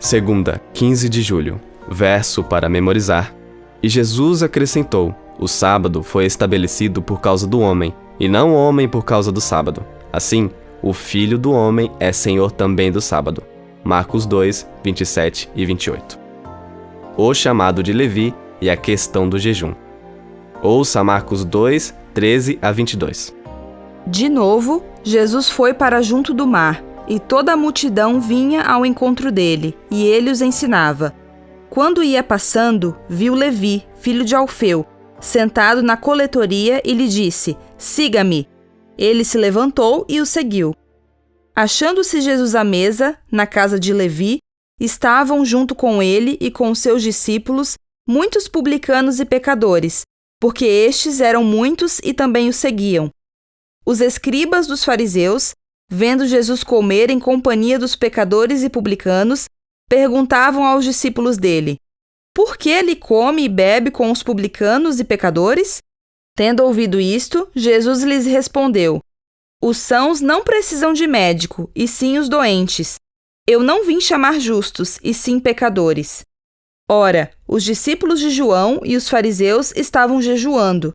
Segunda, 15 de julho. Verso para memorizar. E Jesus acrescentou: o sábado foi estabelecido por causa do homem, e não o homem por causa do sábado. Assim, o Filho do Homem é Senhor também do sábado. Marcos 2, 27 e 28. O chamado de Levi e a questão do jejum. Ouça Marcos 2, 13 a 22. De novo, Jesus foi para junto do mar, e toda a multidão vinha ao encontro dele, e ele os ensinava. Quando ia passando, viu Levi, filho de Alfeu, sentado na coletoria e lhe disse: siga-me. Ele se levantou e o seguiu. Achando-se Jesus à mesa, na casa de Levi, estavam junto com ele e com seus discípulos muitos publicanos e pecadores, porque estes eram muitos e também o seguiam. Os escribas dos fariseus, vendo Jesus comer em companhia dos pecadores e publicanos, perguntavam aos discípulos dele: por que ele come e bebe com os publicanos e pecadores? Tendo ouvido isto, Jesus lhes respondeu: os sãos não precisam de médico, e sim os doentes. Eu não vim chamar justos, e sim pecadores. Ora, os discípulos de João e os fariseus estavam jejuando.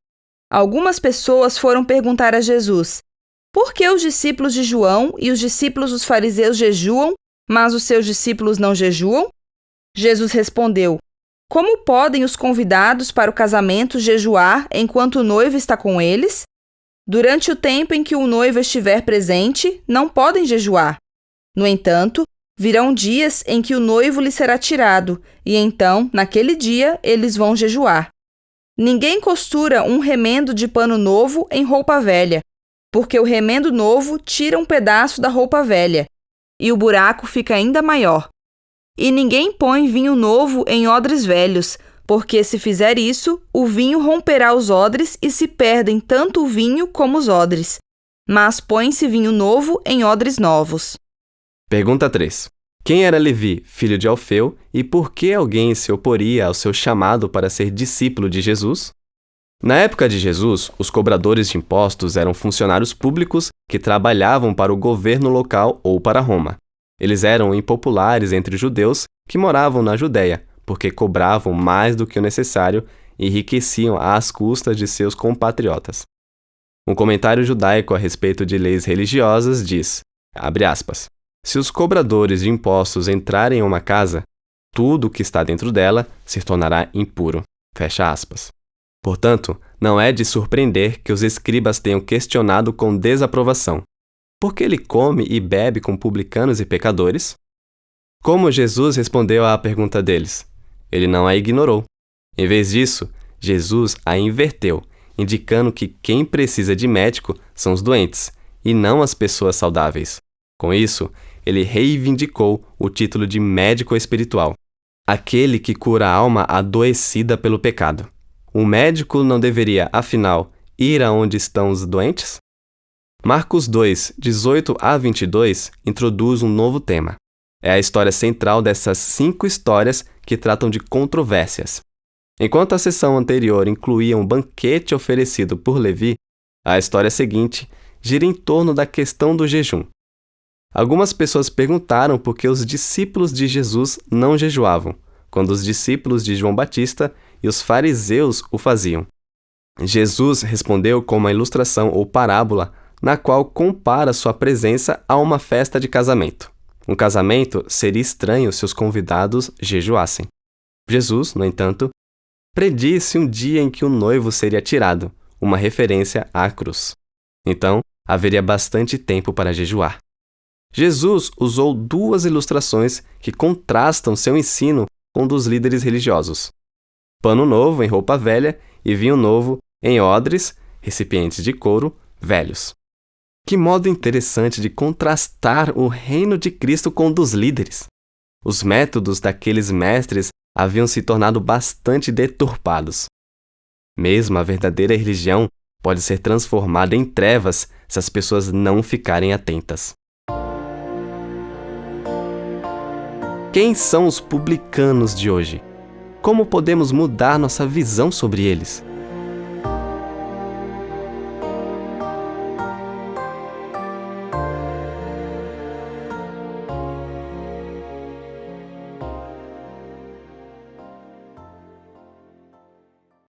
Algumas pessoas foram perguntar a Jesus: por que os discípulos de João e os discípulos dos fariseus jejuam, mas os seus discípulos não jejuam? Jesus respondeu: como podem os convidados para o casamento jejuar enquanto o noivo está com eles? Durante o tempo em que o noivo estiver presente, não podem jejuar. No entanto, virão dias em que o noivo lhe será tirado, e então, naquele dia, eles vão jejuar. Ninguém costura um remendo de pano novo em roupa velha, porque o remendo novo tira um pedaço da roupa velha, e o buraco fica ainda maior. E ninguém põe vinho novo em odres velhos, porque se fizer isso, o vinho romperá os odres e se perdem tanto o vinho como os odres. Mas põe-se vinho novo em odres novos. Pergunta 3. Quem era Levi, filho de Alfeu, e por que alguém se oporia ao seu chamado para ser discípulo de Jesus? Na época de Jesus, os cobradores de impostos eram funcionários públicos que trabalhavam para o governo local ou para Roma. Eles eram impopulares entre os judeus que moravam na Judéia, porque cobravam mais do que o necessário e enriqueciam às custas de seus compatriotas. Um comentário judaico a respeito de leis religiosas diz, abre aspas, se os cobradores de impostos entrarem em uma casa, tudo o que está dentro dela se tornará impuro. Fecha aspas. Portanto, não é de surpreender que os escribas tenham questionado com desaprovação. Por que ele come e bebe com publicanos e pecadores? Como Jesus respondeu à pergunta deles? Ele não a ignorou. Em vez disso, Jesus a inverteu, indicando que quem precisa de médico são os doentes, e não as pessoas saudáveis. Com isso, ele reivindicou o título de médico espiritual, aquele que cura a alma adoecida pelo pecado. O médico não deveria, afinal, ir aonde estão os doentes? Marcos 2, 18 a 22 introduz um novo tema. É a história central dessas 5 histórias que tratam de controvérsias. Enquanto a sessão anterior incluía um banquete oferecido por Levi, a história seguinte gira em torno da questão do jejum. Algumas pessoas perguntaram por que os discípulos de Jesus não jejuavam, quando os discípulos de João Batista e os fariseus o faziam. Jesus respondeu com uma ilustração ou parábola na qual compara sua presença a uma festa de casamento. Um casamento seria estranho se os convidados jejuassem. Jesus, no entanto, predisse um dia em que o noivo seria tirado, uma referência à cruz. Então, haveria bastante tempo para jejuar. Jesus usou 2 ilustrações que contrastam seu ensino com o dos líderes religiosos. Pano novo em roupa velha e vinho novo em odres, recipientes de couro, velhos. Que modo interessante de contrastar o reino de Cristo com o dos líderes. Os métodos daqueles mestres haviam se tornado bastante deturpados. Mesmo a verdadeira religião pode ser transformada em trevas se as pessoas não ficarem atentas. Quem são os publicanos de hoje? Como podemos mudar nossa visão sobre eles?